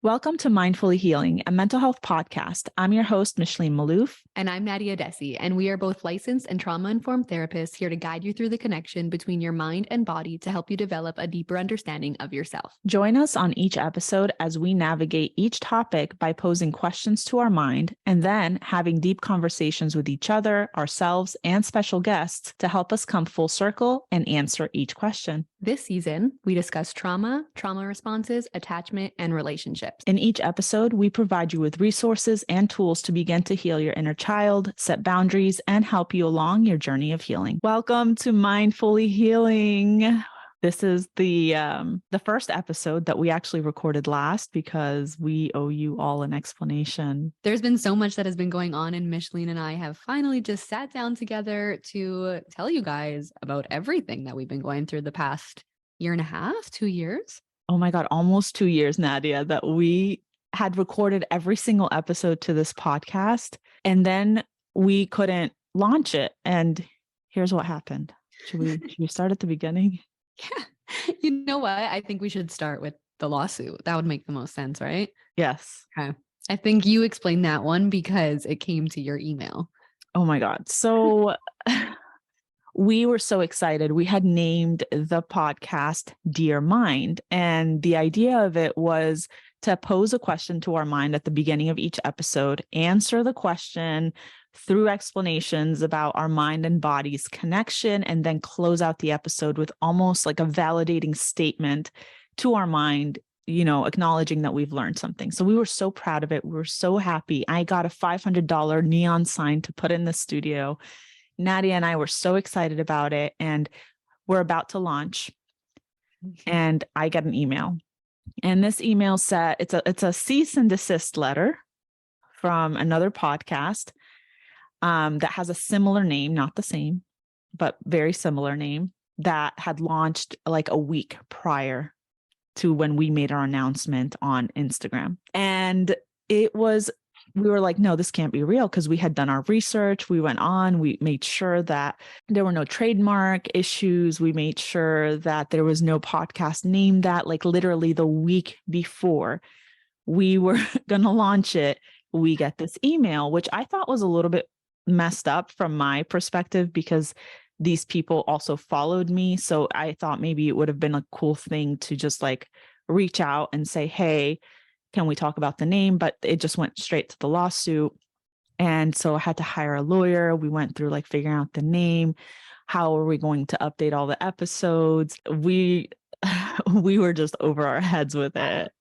Welcome to Mindfully Healing, a mental health podcast. I'm your host, Micheline Maalouf. And I'm Nadia, Addesi, and we are both licensed and trauma-informed therapists here to guide you through the connection between your mind and body to help you develop a deeper understanding of yourself. Join us on each episode as we navigate each topic by posing questions to our mind and then having deep conversations with each other, ourselves, and special guests to help us come full circle and answer each question. This season, we discuss trauma responses, attachment, and relationships. In each episode, we provide you with resources and tools to begin to heal your inner child, set boundaries, and help you along your journey of healing. Welcome to Mindfully Healing. This is the first episode that we actually recorded last because we owe you all an explanation. There's been so much that has been going on, and Micheline and I have finally just sat down together to tell you guys about everything that we've been going through the past year and a half, 2 years. Oh my God, almost 2 years, Nadia, that we had recorded every single episode to this podcast, and then we couldn't launch it. And here's what happened. Should we start at the beginning? Yeah. You know what? I think we should start with the lawsuit. That would make the most sense, right? Yes. Okay. I think you explained that one because it came to your email. Oh my God. So we were so excited. We had named the podcast Dear Mind. And the idea of it was to pose a question to our mind at the beginning of each episode, answer the question through explanations about our mind and body's connection, and then close out the episode with almost like a validating statement to our mind, acknowledging that we've learned something. So we were so proud of it. We were so happy. I got a $500 neon sign to put in the studio. Nadia and I were so excited about it, and we're about to launch. And I get an email, and this email said it's a cease and desist letter from another podcast that has a similar name, not the same, but very similar name, that had launched like a week prior to when we made our announcement on Instagram. And we were like, no, this can't be real, because we had done our research. We went on, we made sure that there were no trademark issues. We made sure that there was no podcast named that. Like literally the week before we were going to launch it, we get this email, which I thought was a little bit messed up from my perspective, because these people also followed me. So I thought maybe it would have been a cool thing to just like reach out and say, hey, can we talk about the name? But it just went straight to the lawsuit. And so I had to hire a lawyer. We went through like figuring out the name. How are we going to update all the episodes? We were just over our heads with it.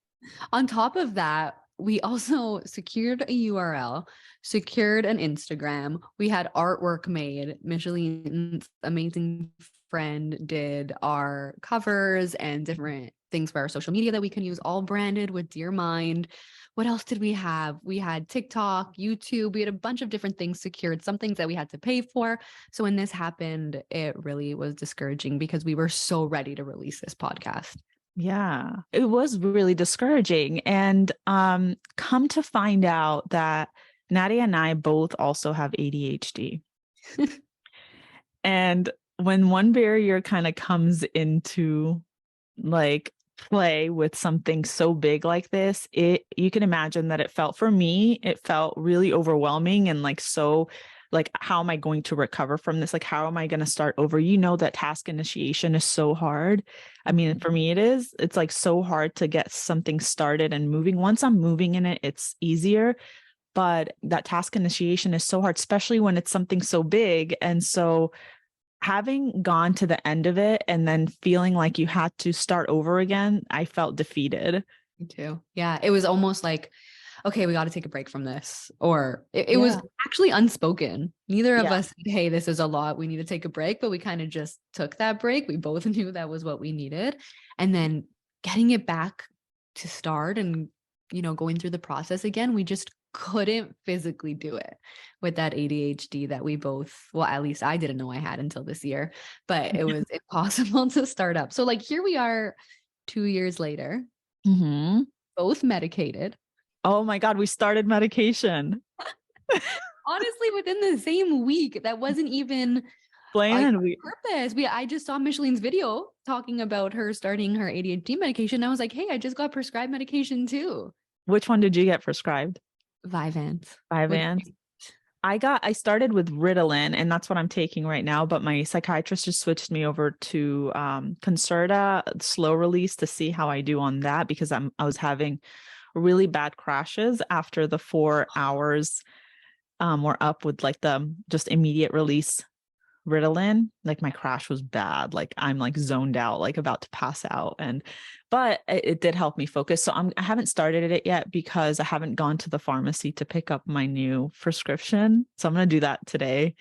On top of that, we also secured a URL, secured an Instagram. We had artwork made. Micheline's amazing friend did our covers and different things for our social media that we can use, all branded with Dear Mind. What else did we have? We had TikTok, YouTube. We had a bunch of different things secured, some things that we had to pay for. So when this happened, it really was discouraging because we were so ready to release this podcast. Yeah, it was really discouraging. And come to find out that Nadia and I both also have ADHD. And when one barrier kind of comes into like play with something so big like this, you can imagine that it felt really overwhelming, and like, so like, how am I going to recover from this? Like, how am I going to start over? That task initiation is so hard. I mean, for me, it's like so hard to get something started and moving. Once I'm moving in it, it's easier. But that task initiation is so hard, especially when it's something so big. And so having gone to the end of it and then feeling like you had to start over again, I felt defeated. Me too. Yeah. It was almost like, okay, we got to take a break from this. Or it was actually unspoken. Neither of us said, hey, this is a lot, we need to take a break. But we kind of just took that break. We both knew that was what we needed. And then getting it back to start and, going through the process again, we just couldn't physically do it with that ADHD that we both, well, at least I didn't know I had until this year, but it was impossible to start up. So like, here we are 2 years later, both medicated. Oh my God, we started medication. Honestly, within the same week. That wasn't even planned. On purpose. I just saw Micheline's video talking about her starting her ADHD medication. I was like, hey, I just got prescribed medication too. Which one did you get prescribed? Vyvanse. Vyvanse. I started with Ritalin, and that's what I'm taking right now. But my psychiatrist just switched me over to Concerta slow release to see how I do on that, because I was having really bad crashes after the 4 hours were up with like the just immediate release Ritalin. Like my crash was bad. Like I'm like zoned out, like about to pass out. But it did help me focus. So I haven't started it yet because I haven't gone to the pharmacy to pick up my new prescription. So I'm going to do that today.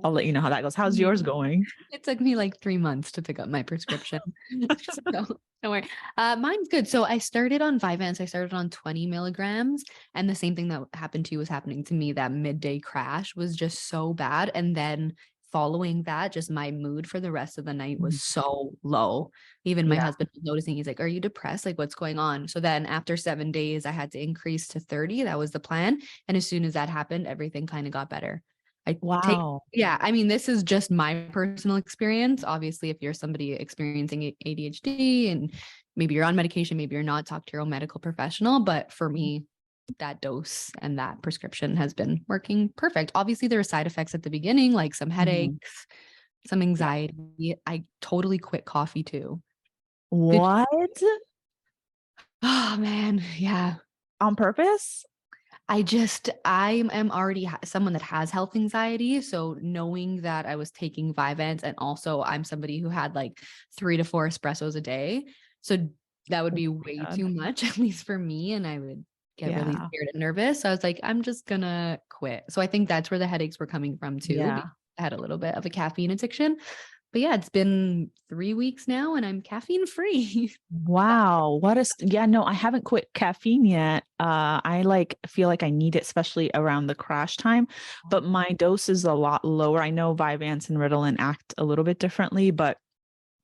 I'll let you know how that goes. How's yours going? It took me like 3 months to pick up my prescription. So don't worry. Mine's good. So I started on Vyvanse. I started on 20 milligrams. And the same thing that happened to you was happening to me. That midday crash was just so bad. And then following that, just my mood for the rest of the night was so low. Even my husband was noticing, he's like, are you depressed? Like, what's going on? So then after 7 days, I had to increase to 30. That was the plan. And as soon as that happened, everything kind of got better. I mean, this is just my personal experience. Obviously, if you're somebody experiencing ADHD and maybe you're on medication, maybe you're not, talk to your own medical professional. But for me, that dose and that prescription has been working perfect. Obviously, there are side effects at the beginning, like some headaches, some anxiety. I totally quit coffee too. What? Oh man, yeah. On purpose? I am already someone that has health anxiety. So knowing that I was taking Vyvanse, and also I'm somebody who had like 3 to 4 espressos a day. So that would be way too much, at least for me. And I would get really scared and nervous. So I was like, I'm just gonna quit. So I think that's where the headaches were coming from too. Yeah. I had a little bit of a caffeine addiction. But yeah, it's been 3 weeks now and I'm caffeine free. Wow. No, I haven't quit caffeine yet. I like feel like I need it, especially around the crash time, but my dose is a lot lower. I know Vyvanse and Ritalin act a little bit differently, but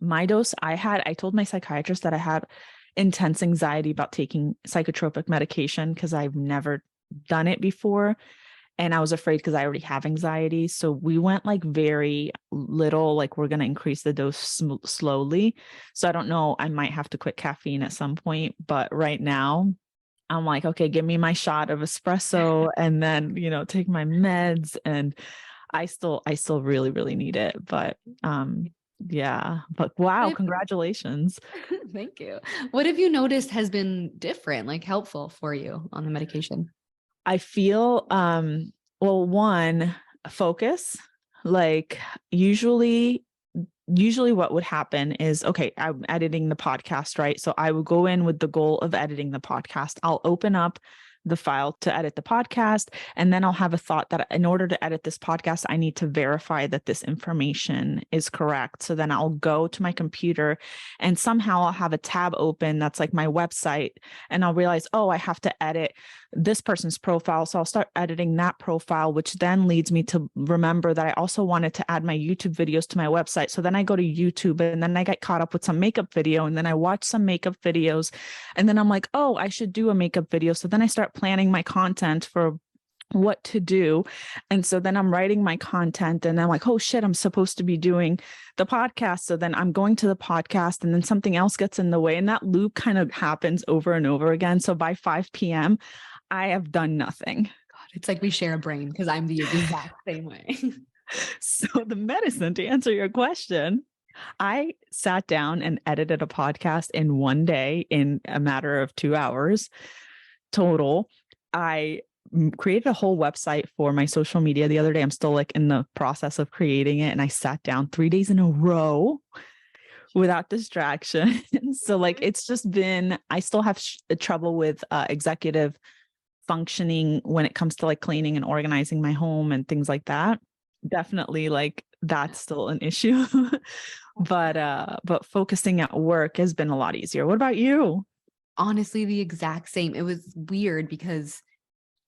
my dose I told my psychiatrist that I had intense anxiety about taking psychotropic medication because I've never done it before. And I was afraid because I already have anxiety. So we went like very little, like we're going to increase the dose slowly. So I don't know. I might have to quit caffeine at some point. But right now, I'm like, okay, give me my shot of espresso and then, take my meds. And I still really, really need it. But yeah. But wow, congratulations. Thank you. What have you noticed has been different, like helpful for you on the medication? I feel, well, one, focus. Like usually what would happen is, okay, I'm editing the podcast, right? So I would go in with the goal of editing the podcast. I'll open up the file to edit the podcast. And then I'll have a thought that in order to edit this podcast, I need to verify that this information is correct. So then I'll go to my computer and somehow I'll have a tab open that's like my website. And I'll realize, oh, I have to edit this person's profile. So I'll start editing that profile, which then leads me to remember that I also wanted to add my YouTube videos to my website. So then I go to YouTube and then I get caught up with some makeup video and then I watch some makeup videos and then I'm like, oh, I should do a makeup video. So then I start planning my content for what to do. And so then I'm writing my content and I'm like, oh shit, I'm supposed to be doing the podcast. So then I'm going to the podcast and then something else gets in the way. And that loop kind of happens over and over again. So by 5 p.m., I have done nothing. God, it's like we share a brain because I'm the exact same way. So the medicine, to answer your question, I sat down and edited a podcast in one day in a matter of 2 hours total. I created a whole website for my social media the other day. I'm still like in the process of creating it. And I sat down 3 days in a row without distraction. So like, it's just been, I still have trouble with executive functioning when it comes to like cleaning and organizing my home and things like that. Definitely like that's still an issue. But focusing at work has been a lot easier. What about you? Honestly, the exact same. It was weird because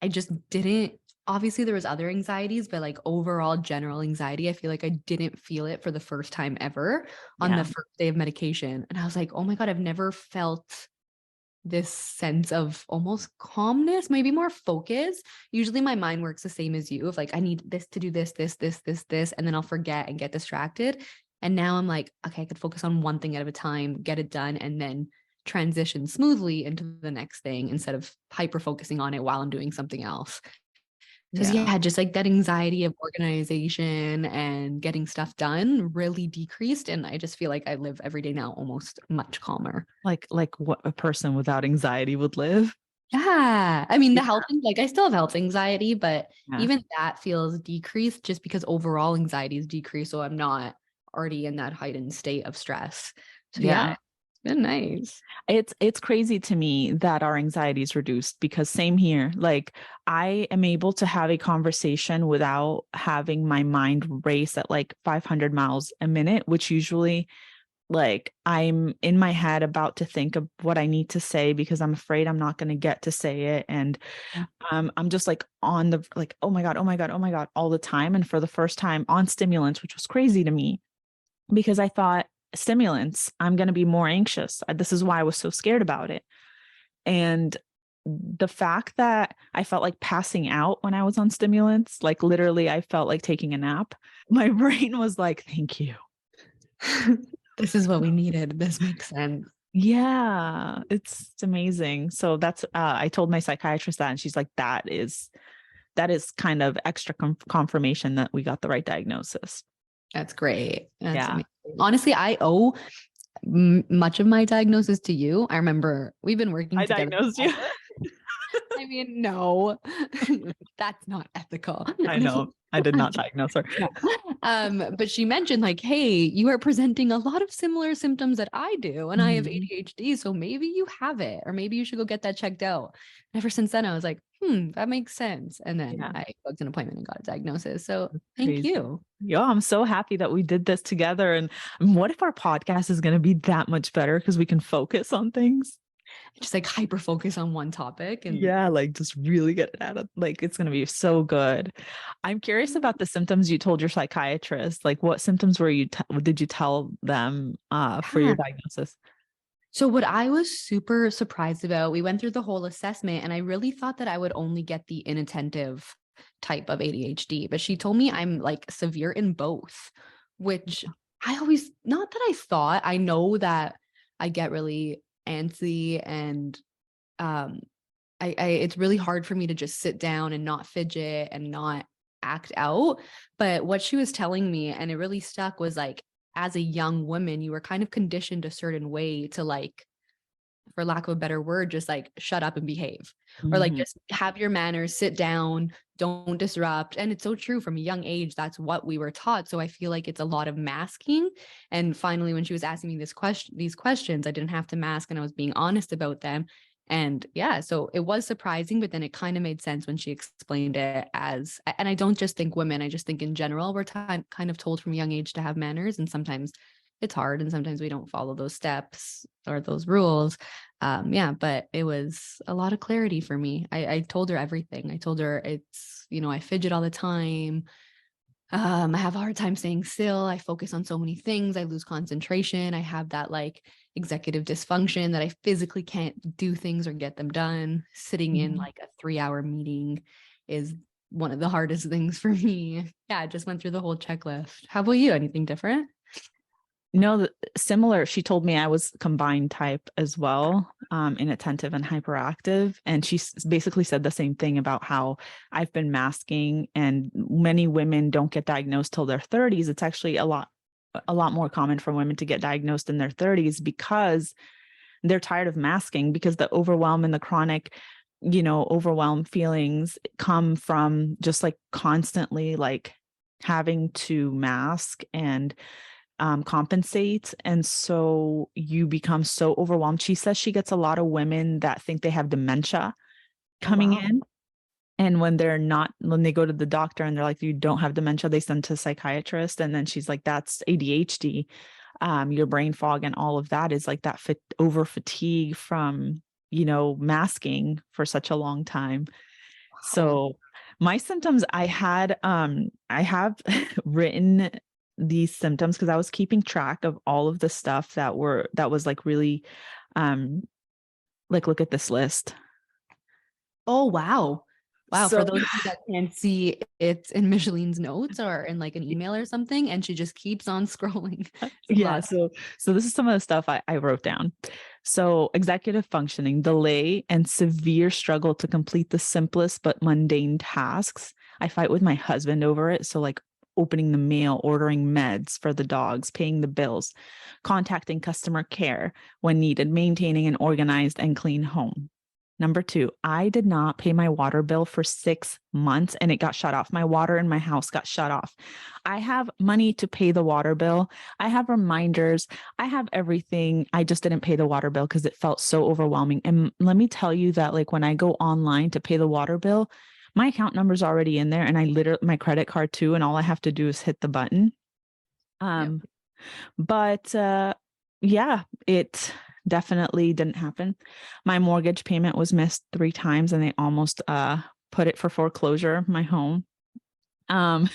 I just didn't, obviously there was other anxieties, but like overall general anxiety, I feel like I didn't feel it for the first time ever on the first day of medication. And I was like, oh my God, I've never felt this sense of almost calmness, maybe more focus. Usually my mind works the same as you of like, I need this to do this, and then I'll forget and get distracted. And now I'm like, okay, I could focus on one thing at a time, get it done, and then transition smoothly into the next thing instead of hyper focusing on it while I'm doing something else. Because yeah, just like that anxiety of organization and getting stuff done really decreased. And I just feel like I live every day now almost much calmer. Like what a person without anxiety would live. Yeah. I mean, the health, like I still have health anxiety, but Yeah. even that feels decreased just because overall anxiety is decreased. So I'm not already in that heightened state of stress. So yeah, it's been nice. It's crazy to me that our anxiety is reduced because same here. Like I am able to have a conversation without having my mind race at like 500 miles a minute, which usually like I'm in my head about to think of what I need to say because I'm afraid I'm not going to get to say it. And I'm just like on the like, oh my God, oh my God, oh my God, all the time. And for the first time on stimulants, which was crazy to me because I thought stimulants, I'm going to be more anxious. This is why I was so scared about it. And the fact that I felt like passing out when I was on stimulants, like literally I felt like taking a nap. My brain was like, thank you. This is what we needed. This makes sense. Yeah, it's amazing. So that's I told my psychiatrist that and she's like that is kind of extra confirmation that we got the right diagnosis. That's great. That's amazing. Honestly, I owe much of my diagnosis to you. I remember we've been working together. I diagnosed you. I mean, no, that's not ethical. I know. I did not diagnose her. But she mentioned like, hey, you are presenting a lot of similar symptoms that I do, and I have ADHD, so maybe you have it, or maybe you should go get that checked out. And ever since then, I was like, that makes sense. And then I booked an appointment and got a diagnosis. So thank you. Yeah, I'm so happy that we did this together. And what if our podcast is going to be that much better because we can focus on things? Just like hyper focus on one topic and like just really get it out of like it's going to be so good. I'm curious about the symptoms you told your psychiatrist. Like what symptoms did you tell them for your diagnosis? So what I was super surprised about, we went through the whole assessment and I really thought that I would only get the inattentive type of ADHD, but she told me I'm like severe in both, which I always, not that I thought, I know that I get really antsy and it's really hard for me to just sit down and not fidget and not act out. But what she was telling me, and it really stuck, was like, as a young woman, you were kind of conditioned a certain way to like, for lack of a better word, just like shut up and behave, or like just have your manners, sit down, don't disrupt. And it's so true from a young age, that's what we were taught. So I feel like it's a lot of masking. And finally, when she was asking me these questions, I didn't have to mask and I was being honest about them. And yeah, so it was surprising, but then it kind of made sense when she explained it as, and I don't just think women, I just think in general, we're kind of told from a young age to have manners. And sometimes it's hard and sometimes we don't follow those steps or those rules. But it was a lot of clarity for me. I told her everything. I told her it's, I fidget all the time. I have a hard time staying still. I focus on so many things. I lose concentration. I have that like executive dysfunction that I physically can't do things or get them done. Sitting in like a 3-hour meeting is one of the hardest things for me. Yeah, I just went through the whole checklist. How about you? Anything different? No, similar. She told me I was combined type as well, inattentive and hyperactive. And she basically said the same thing about how I've been masking and many women don't get diagnosed till their 30s. It's actually a lot more common for women to get diagnosed in their 30s because they're tired of masking, because the overwhelm and the chronic, overwhelm feelings come from just like constantly like having to mask and compensate. And so you become so overwhelmed. She says she gets a lot of women that think they have dementia coming in. And when they go to the doctor and they're like, you don't have dementia, they send to a psychiatrist. And then she's like, that's ADHD. Your brain fog and all of that is like that over fatigue from, masking for such a long time. So my symptoms, I have written these symptoms because I was keeping track of all of the stuff that was like really, like, look at this list. Oh, wow. Wow, for So those of you that can't see, it's in Micheline's notes or in like an email or something, and she just keeps on scrolling. It's a yeah, lot. so this is some of the stuff I wrote down. So executive functioning, delay and severe struggle to complete the simplest but mundane tasks. I fight with my husband over it. So like opening the mail, ordering meds for the dogs, paying the bills, contacting customer care when needed, maintaining an organized and clean home. Number two, I did not pay my water bill for 6 months and it got shut off. My water in my house got shut off. I have money to pay the water bill. I have reminders. I have everything. I just didn't pay the water bill because it felt so overwhelming. And let me tell you that, like, when I go online to pay the water bill, my account number's already in there and I literally, my credit card too. And all I have to do is hit the button. Yep. Um, but yeah, it definitely didn't happen. My mortgage payment was missed 3 times and they almost put it for foreclosure, my home. Um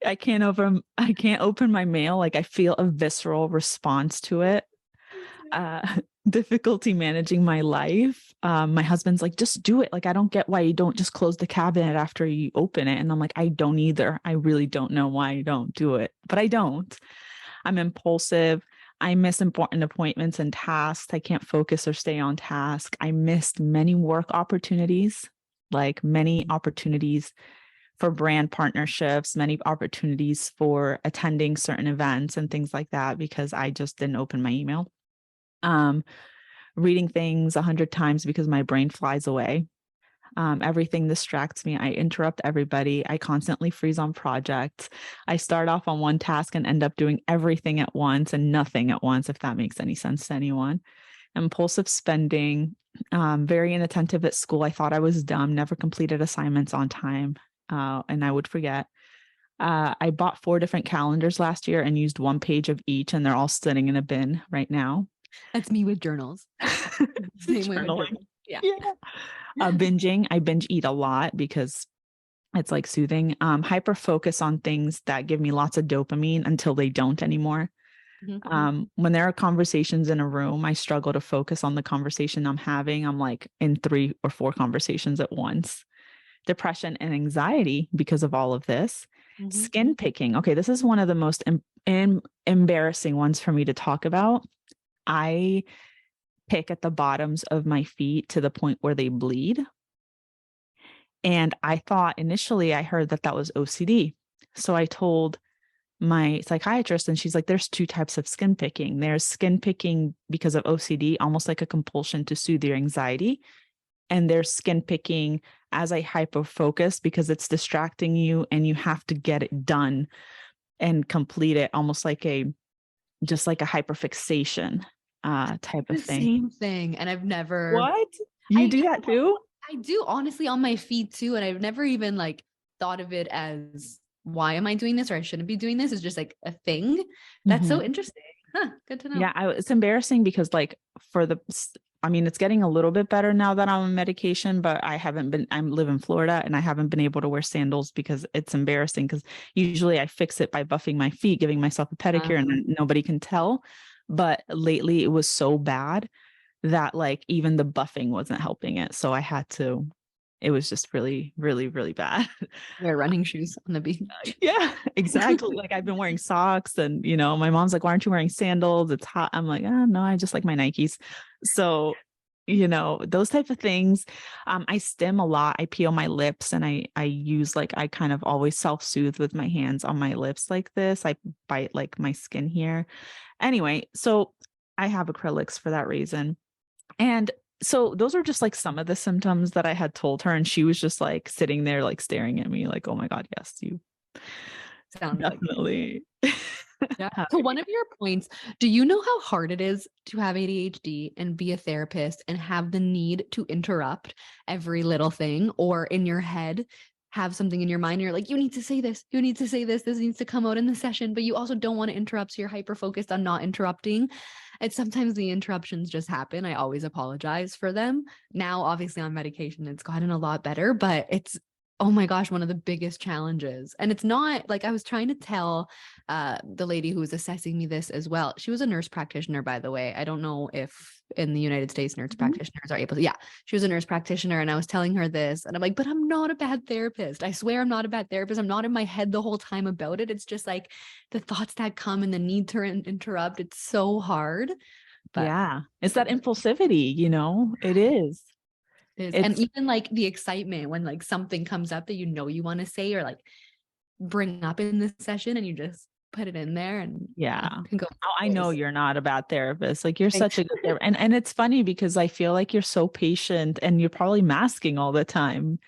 I can't open my mail. Like I feel a visceral response to it. Uh Difficulty managing my life. My husband's like, just do it. Like, I don't get why you don't just close the cabinet after you open it. And I'm like, I don't either. I really don't know why I don't do it, but I don't. I'm impulsive. I miss important appointments and tasks. I can't focus or stay on task. I missed many work opportunities, like many opportunities for brand partnerships, many opportunities for attending certain events and things like that because I just didn't open my email. Um, Reading things 100 times because my brain flies away. Everything distracts me. I interrupt everybody. I constantly freeze on projects. I start off on one task and end up doing everything at once and nothing at once, if that makes any sense to anyone. Impulsive spending, very inattentive at school. I thought I was dumb, never completed assignments on time, and I would forget. I bought 4 different calendars last year and used one page of each, and they're all sitting in a bin right now. That's me with journals. Same way with Journaling. journals. Yeah. Yeah. Binging. I binge eat a lot because it's like soothing. Hyper focus on things that give me lots of dopamine until they don't anymore. Mhm. When there are conversations in a room, I struggle to focus on the conversation I'm having. I'm like in 3 or 4 conversations at once. Depression and anxiety because of all of this. Mhm. Skin picking. Okay, this is one of the most embarrassing ones for me to talk about. I pick at the bottoms of my feet to the point where they bleed. And I thought initially I heard that that was OCD. So I told my psychiatrist, and she's like, there's 2 types of skin picking. There's skin picking because of OCD, almost like a compulsion to soothe your anxiety. And there's skin picking as a hyper focus because it's distracting you and you have to get it done and complete it, almost like just like a hyperfixation type of The thing. same thing. And I've never, What? You I, do that too? I do honestly on my feet too. And I've never even like thought of it as why am I doing this or I shouldn't be doing this. It's just like a thing. That's so Mhm. interesting. Huh, good to know. Yeah, it's embarrassing because like I mean, it's getting a little bit better now that I'm on medication, but I live in Florida and I haven't been able to wear sandals because it's embarrassing because usually I fix it by buffing my feet, giving myself a pedicure and then nobody can tell. But lately it was so bad that like even the buffing wasn't helping it. So it was just really, really, really bad. Wear running shoes on the beach. Yeah, exactly. Like I've been wearing socks and, my mom's like, why aren't you wearing sandals? It's hot. I'm like, oh, no, I just like my Nikes. So, those type of things. I stim a lot. I peel my lips and I use like, I kind of always self-soothe with my hands on my lips like this. I bite like my skin here. Anyway, so I have acrylics for that reason. And so those are just like some of the symptoms that I had told her. And she was just like sitting there, like staring at me, like, oh my God, yes, you Sounds like it. definitely. Yeah. have To it. one of your points, do you know how hard it is to have ADHD and be a therapist and have the need to interrupt every little thing or in your head have something in your mind and you're like, you need to say this, you need to say this needs to come out in the session, but you also don't want to interrupt, so you're hyper focused on not interrupting. And sometimes the interruptions just happen. I always apologize for them. Now, obviously on medication, it's gotten a lot better, but it's oh my gosh, one of the biggest challenges. And it's not like I was trying to tell the lady who was assessing me this as well. She was a nurse practitioner, by the way. I don't know if in the United States nurse practitioners are able to. Yeah, she was a nurse practitioner. And I was telling her this. And I'm like, but I'm not a bad therapist. I swear I'm not a bad therapist. I'm not in my head the whole time about it. It's just like the thoughts that come and the need to interrupt. It's so hard. But yeah, it's that impulsivity, it is. and even like the excitement when like something comes up that you want to say or like bring up in this session and you just put it in there and yeah. can go. Oh, I know you're not a bad therapist. Like you're such a good therapist. And it's funny because I feel like you're so patient and you're probably masking all the time.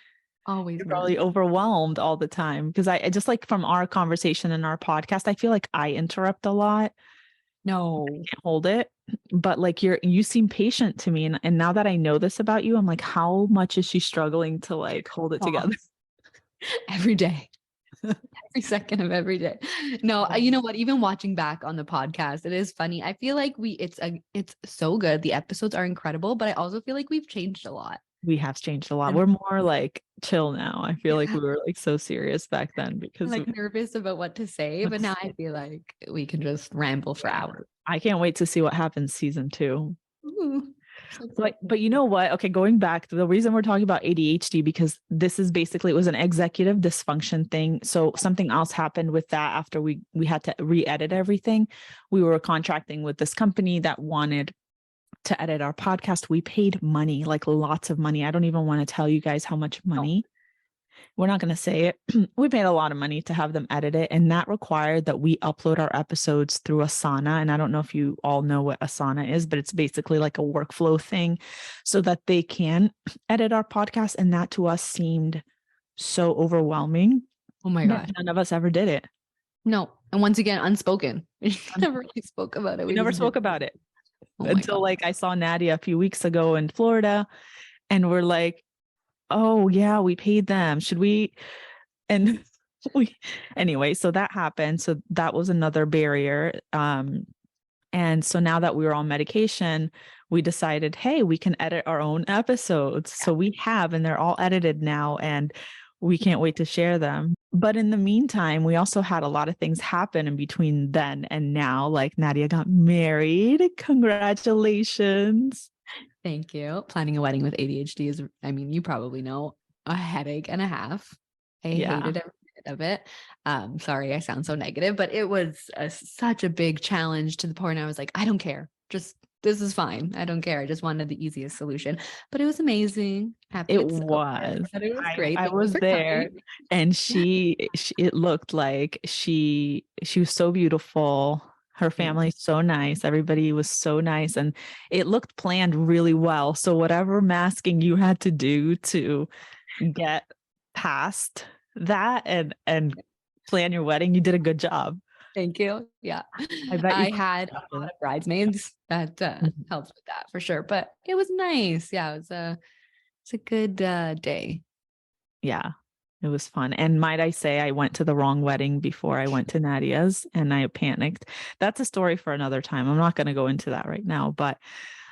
Always You're probably overwhelmed all the time. Because I just like from our conversation and our podcast, I feel like I interrupt a lot. No. I can't hold it. But like you seem patient to me. And now that I know this about you, I'm like, how much is she struggling to like hold it together? Every day. Every second of every day. No, you know what? Even watching back on the podcast, it is funny. I feel like it's so good. The episodes are incredible, but I also feel like we've changed a lot. We have changed a lot. We're more like chill now. I feel like we were like so serious back then because like nervous about what to say, but now I feel like we can just ramble for hours. I can't wait to see what happens season 2. Ooh. But you know what? Okay, going back, the reason we're talking about ADHD, because this is basically, it was an executive dysfunction thing. So something else happened with that after we had to re-edit everything. We were contracting with this company that wanted to edit our podcast. We paid money, like lots of money. I don't even want to tell you guys how much money. We're not going to say it. We paid a lot of money to have them edit it. And that required that we upload our episodes through Asana. And I don't know if you all know what Asana is, but it's basically like a workflow thing so that they can edit our podcast. And that to us seemed so overwhelming. Oh my God. None of us ever did it. No. And once again, unspoken. We never really spoke about it. We never spoke about it until like I saw Nadia a few weeks ago in Florida and we're like, oh yeah, we paid them. Should we? And anyway, so that happened. So that was another barrier. And so now that we were on medication, we decided, hey, we can edit our own episodes. So we have, and they're all edited now and we can't wait to share them. But in the meantime, we also had a lot of things happen in between then and now. Like Nadia got married. Congratulations. Thank you. Planning a wedding with ADHD is, I mean, you probably know, a headache and a half. I hated every bit of it. Sorry, I sound so negative, but it was such a big challenge to the point I was like, I don't care. Just, this is fine. I don't care. I just wanted the easiest solution, but it was amazing. Happy it was. It was great. I was there and it looked like she was so beautiful. Her family's so nice. Everybody was so nice. And it looked planned really well. So whatever masking you had to do to get past that and plan your wedding, you did a good job. Thank you. Yeah. I had a lot of bridesmaids that helped with that for sure. But it was nice. Yeah, it's a good day. Yeah. It was fun. And might I say, I went to the wrong wedding before I went to Nadia's and I panicked. That's a story for another time. I'm not going to go into that right now, but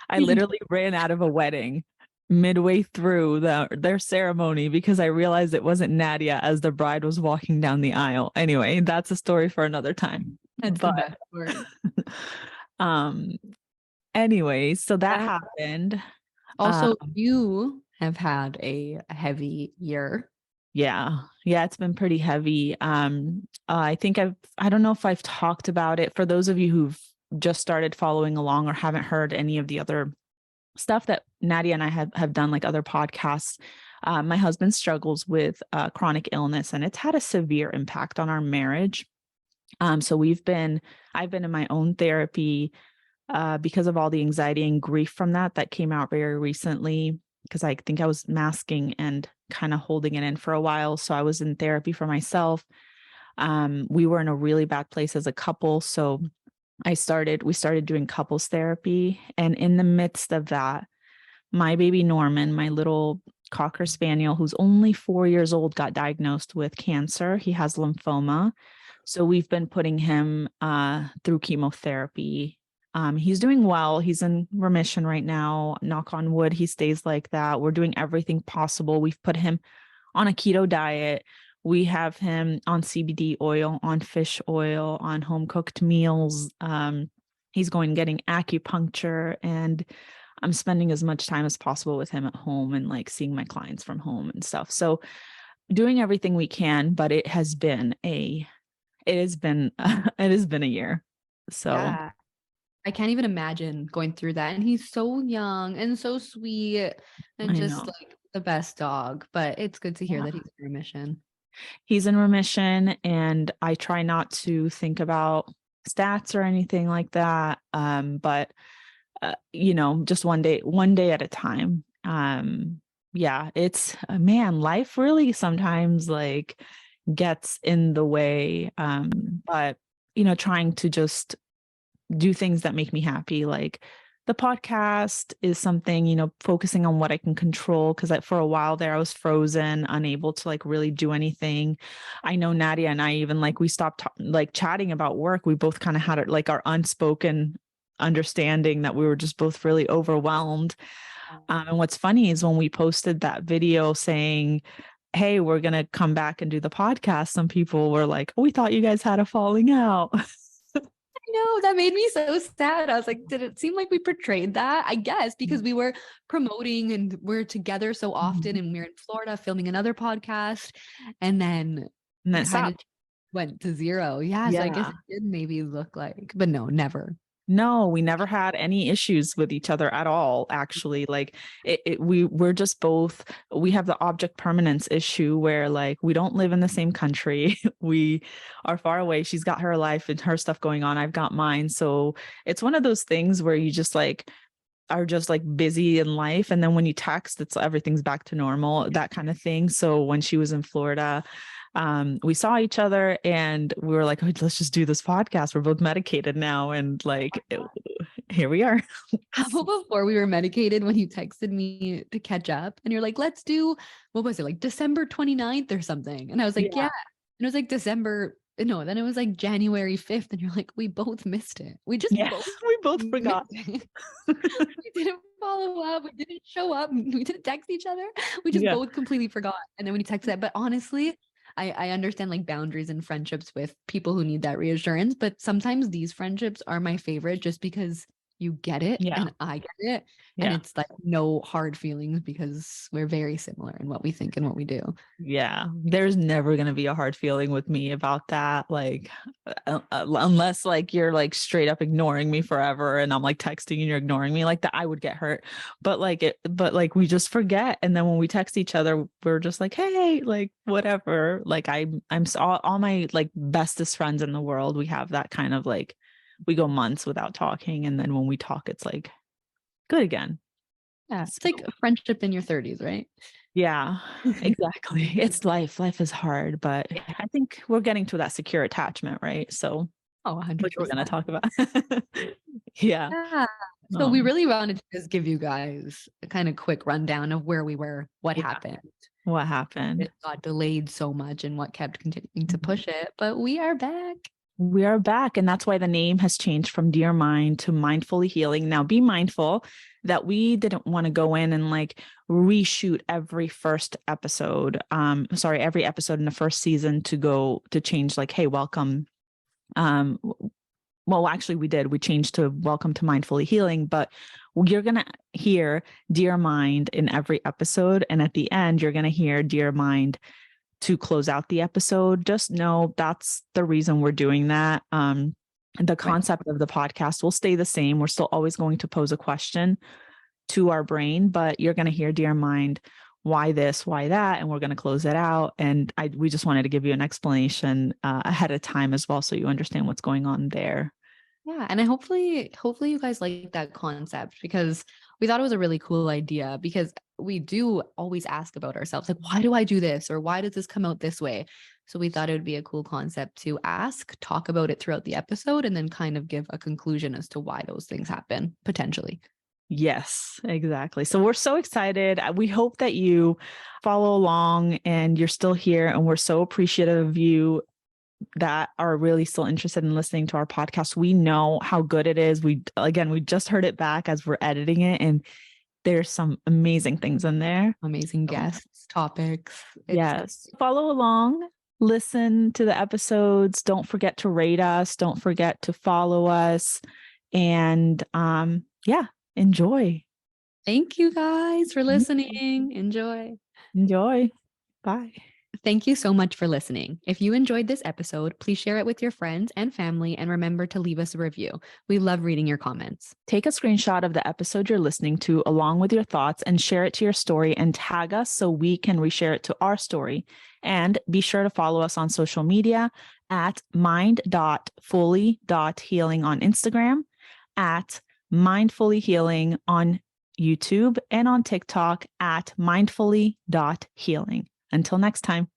I literally ran out of a wedding midway through their ceremony because I realized it wasn't Nadia as the bride was walking down the aisle. Anyway, that's a story for another time. That's the best story. Anyway, so that happened. Also, you have had a heavy year. Yeah, it's been pretty heavy. I think I don't know if I've talked about it for those of you who've just started following along or haven't heard any of the other stuff that Nadia and I have done, like other podcasts. My husband struggles with chronic illness and it's had a severe impact on our marriage. So I've been in my own therapy because of all the anxiety and grief from that came out very recently, because I think I was masking and kind of holding it in for a while. So I was in therapy for myself. We were in a really bad place as a couple. So we started doing couples therapy. And in the midst of that, my baby Norman, my little Cocker Spaniel, who's only 4 years old, got diagnosed with cancer. He has lymphoma. So we've been putting him through chemotherapy. He's doing well. He's in remission right now. Knock on wood, he stays like that. We're doing everything possible. We've put him on a keto diet. We have him on CBD oil, on fish oil, on home cooked meals. He's going getting acupuncture, and I'm spending as much time as possible with him at home and like seeing my clients from home and stuff. So doing everything we can, but it has been it has been a year. So Yeah. I can't even imagine going through that. And he's so young and so sweet and I just know. like the best dog. But it's good to hear Yeah. that he's in remission. He's in remission, and I try not to think about stats or anything like that. But just one day at a time. Yeah, it's man, life really sometimes like gets in the way. But trying to just do things that make me happy. Like the podcast is something, focusing on what I can control. Cause for a while there, I was frozen, unable to like really do anything. I know Nadia and I even like, we stopped like chatting about work. We both kind of had like our unspoken understanding that we were just both really overwhelmed. And what's funny is when we posted that video saying, hey, we're going to come back and do the podcast, some people were like, oh, we thought you guys had a falling out. No, that made me so sad. I was like, did it seem like we portrayed that? I guess because we were promoting and we're together so often, and we're in Florida filming another podcast, and then And it then kind of stop. went to zero. Yeah, so I guess Yeah. it did maybe look like, but no, never. No, we never had any issues with each other at all, actually. Like we're just both, we have the object permanence issue where like we don't live in the same country. We are far away. She's got her life and her stuff going on. I've got mine. So it's one of those things where you just like are just like busy in life. And then when you text, it's everything's back to normal, that kind of thing. So when she was in Florida, we saw each other and we were like, oh, let's just do this podcast. We're both medicated now. And like, here we are. How about before we were medicated when you texted me to catch up and you're like, let's do, what was it, like December 29th or something? And I was like, yeah. Yeah. And it was like then it was like January 5th. And you're like, we both missed it. We just Yes, both we both missed forgot. it. We didn't follow up. We didn't show up. We didn't text each other. We just Yeah. both completely forgot. And then when you text that, but honestly, I understand like boundaries and friendships with people who need that reassurance, but sometimes these friendships are my favorite just because you get it Yeah. and I get it. And Yeah. it's like no hard feelings because we're very similar in what we think and what we do. Yeah. There's never going to be a hard feeling with me about that. Like, unless like you're like straight up ignoring me forever and I'm like texting and you're ignoring me like that, I would get hurt. But like we just forget. And then when we text each other, we're just like, hey, like whatever. Like all my like bestest friends in the world. We have that kind of like, we go months without talking. And then when we talk, it's like good again. Yeah. It's like a friendship in your 30s, right? Yeah, exactly. It's life. Life is hard, but I think we're getting to that secure attachment, right? So, Oh, which we're going to 100%. talk about. Yeah. Yeah. So we really wanted to just give you guys a kind of quick rundown of where we were, what Yeah. happened. What happened? It got delayed so much and what kept continuing to push it, but we are back. We are back. And that's why the name has changed from Dear Mind to Mindfully Healing. Now, be mindful that we didn't want to go in and like reshoot every every episode in the first season to change like, hey, welcome. Well, actually, we did. We changed to welcome to Mindfully Healing, but you're going to hear Dear Mind in every episode. And at the end, you're going to hear Dear Mind to close out the episode. Just know that's the reason we're doing that. The concept of the podcast will stay the same. We're still always going to pose a question to our brain, but you're going to hear Dear Mind, why this, why that, and we're going to close it out. And we just wanted to give you an explanation ahead of time as well, so you understand what's going on there. Yeah, and hopefully you guys like that concept because we thought it was a really cool idea because we do always ask about ourselves, like, why do I do this? Or why does this come out this way? So we thought it would be a cool concept to ask, talk about it throughout the episode, and then kind of give a conclusion as to why those things happen, potentially. Yes, exactly. So we're so excited. We hope that you follow along and you're still here. And we're so appreciative of you that are really still interested in listening to our podcast. We know how good it is. We just heard it back as we're editing it, and there's some amazing things in there. Amazing guests, topics. Yes. Follow along, listen to the episodes. Don't forget to rate us. Don't forget to follow us. And enjoy. Thank you guys for listening. Enjoy. Enjoy. Bye. Thank you so much for listening. If you enjoyed this episode, please share it with your friends and family and remember to leave us a review. We love reading your comments. Take a screenshot of the episode you're listening to along with your thoughts and share it to your story and tag us so we can reshare it to our story. And be sure to follow us on social media at mind.fully.healing on Instagram, at mindfully healing on YouTube, and on TikTok at mindfully.healing. Until next time.